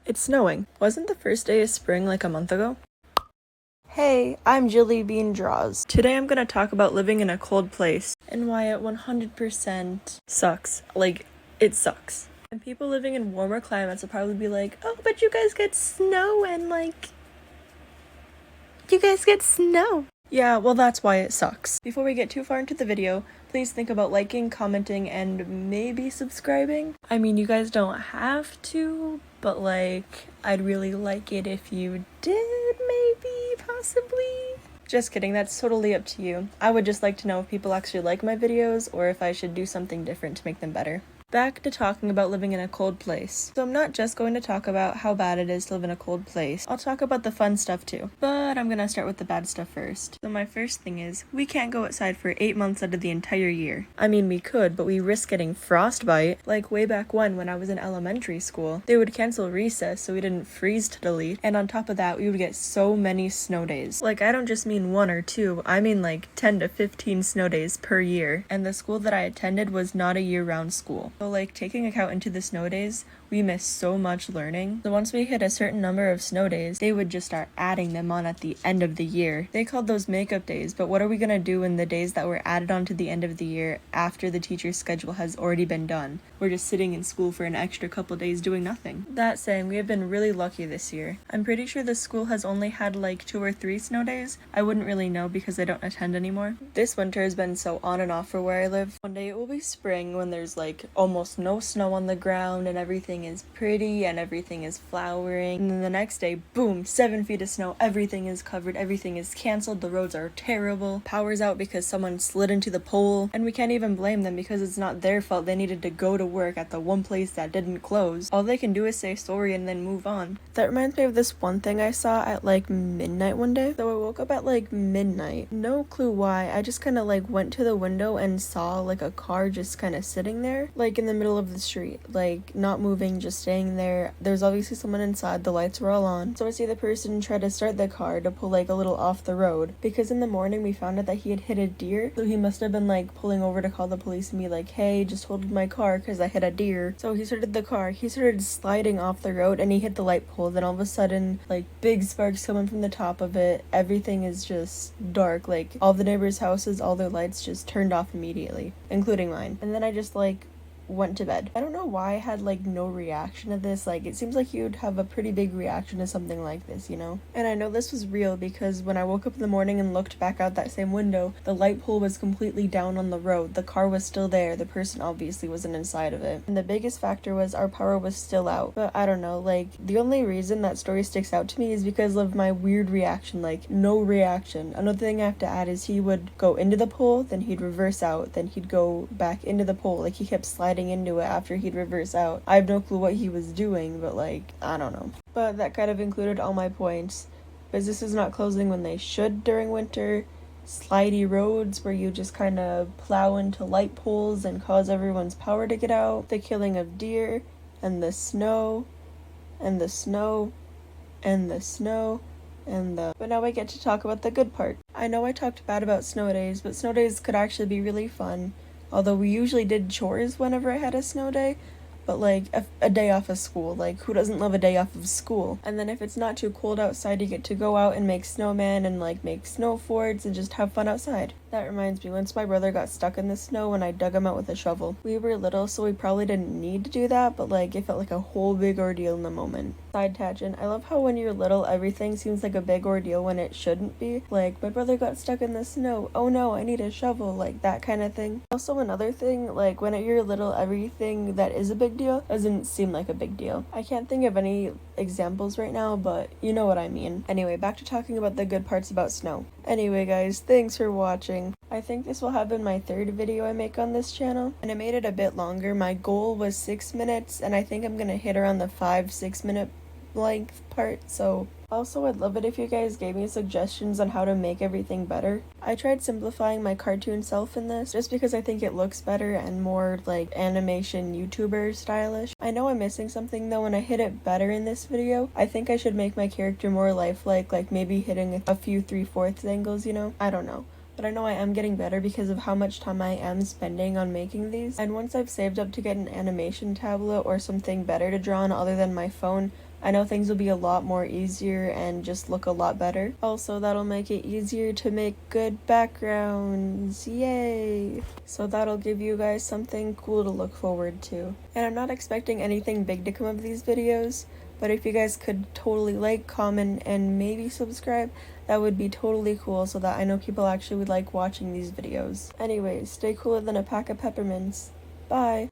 It's snowing. Wasn't the first day of spring like a month ago? Hey, I'm JillybeanDraws. Today I'm gonna talk about living in a cold place and why it 100% sucks. Like, it sucks. And people living in warmer climates will probably be like, oh, but you guys get snow and you guys get snow. Yeah, well, that's why it sucks. Before we get too far into the video, please think about liking, commenting, and maybe subscribing. I mean, you guys don't have to, but I'd really like it if you did, maybe, possibly. Just kidding, that's totally up to you. I would just like to know if people actually like my videos or if I should do something different to make them better. Back to talking about living in a cold place. So I'm not just going to talk about how bad it is to live in a cold place. I'll talk about the fun stuff too. But I'm gonna start with the bad stuff first. So my first thing is, we can't go outside for 8 months out of the entire year. I mean, we could, but we risk getting frostbite. Like way back when I was in elementary school, they would cancel recess so we didn't freeze to delete. And on top of that, we would get so many snow days. Like, I don't just mean 1 or 2, I mean like 10 to 15 snow days per year. And the school that I attended was not a year-round school. So taking account into the snow days, we missed so much learning. So once we hit a certain number of snow days, they would just start adding them on at the end of the year. They called those makeup days, but what are we gonna do in the days that were added on to the end of the year after the teacher's schedule has already been done? We're just sitting in school for an extra couple days doing nothing. That saying, we have been really lucky this year. I'm pretty sure the school has only had 2 or 3 snow days. I wouldn't really know because I don't attend anymore. This winter has been so on and off for where I live. One day it will be spring when there's almost no snow on the ground and everything is pretty and everything is flowering, and then the next day, boom, 7 feet of snow, everything is covered, everything is canceled, the roads are terrible, power's out because someone slid into the pole, and we can't even blame them because it's not their fault. They needed to go to work at the one place that didn't close. All they can do is say sorry and then move on. That reminds me of this one thing I saw at midnight one day. So I woke up at midnight, no clue why. I just kind of went to the window and saw a car just kind of sitting there in the middle of the street, not moving, just staying there. There's obviously someone inside, the lights were all on. So I see the person try to start the car to pull a little off the road, because in the morning we found out that he had hit a deer. So he must have been pulling over to call the police and be hey, just hold my car because I hit a deer. So he started the car, he started sliding off the road and he hit the light pole. Then all of a sudden big sparks coming from the top of it. Everything is just dark. All the neighbors' houses, all their lights just turned off immediately, including mine. And then I just went to bed. I don't know why I had no reaction to this. It seems like you'd have a pretty big reaction to something like this, you know? And I know this was real because when I woke up in the morning and looked back out that same window, the light pole was completely down on the road. The car was still there. The person obviously wasn't inside of it. And the biggest factor was our power was still out. But I don't know, the only reason that story sticks out to me is because of my weird reaction, no reaction. Another thing I have to add is he would go into the pole, then he'd reverse out, then he'd go back into the pole. He kept sliding into it after he'd reverse out. I have no clue what he was doing, but I don't know. But that kind of included all my points. Businesses not closing when they should during winter, slidey roads where you just kind of plow into light poles and cause everyone's power to get out, the killing of deer, and the snow, and the snow, and the snow, and the... But now I get to talk about the good part. I know I talked bad about snow days, but snow days could actually be really fun. Although we usually did chores whenever I had a snow day, but a day off of school. Who doesn't love a day off of school? And then if it's not too cold outside, you get to go out and make snowmen and make snow forts and just have fun outside. That reminds me, once my brother got stuck in the snow and I dug him out with a shovel. We were little, so we probably didn't need to do that, but it felt like a whole big ordeal in the moment. Side tangent, I love how when you're little, everything seems like a big ordeal when it shouldn't be. My brother got stuck in the snow, oh no, I need a shovel, that kind of thing. Also another thing, when you're little, everything that is a big deal doesn't seem like a big deal. I can't think of any examples right now, but you know what I mean. Anyway, back to talking about the good parts about snow. Anyway guys, thanks for watching. I think this will have been my 3rd video I make on this channel, and I made it a bit longer. My goal was 6 minutes, and I think I'm gonna hit around the 5-6 minute length part, so also I'd love it if you guys gave me suggestions on how to make everything better. I tried simplifying my cartoon self in this just because I think it looks better and more animation YouTuber stylish. I know I'm missing something though, and I hit it better in this video. I think I should make my character more lifelike, maybe hitting a few 3/4 angles, you know? I don't know. But I know I am getting better because of how much time I am spending on making these. And once I've saved up to get an animation tablet or something better to draw on other than my phone, I know things will be a lot more easier and just look a lot better. Also, that'll make it easier to make good backgrounds, yay! So that'll give you guys something cool to look forward to. And I'm not expecting anything big to come of these videos, but if you guys could totally like, comment, and maybe subscribe, that would be totally cool so that I know people actually would like watching these videos. Anyways, stay cooler than a pack of peppermints. Bye!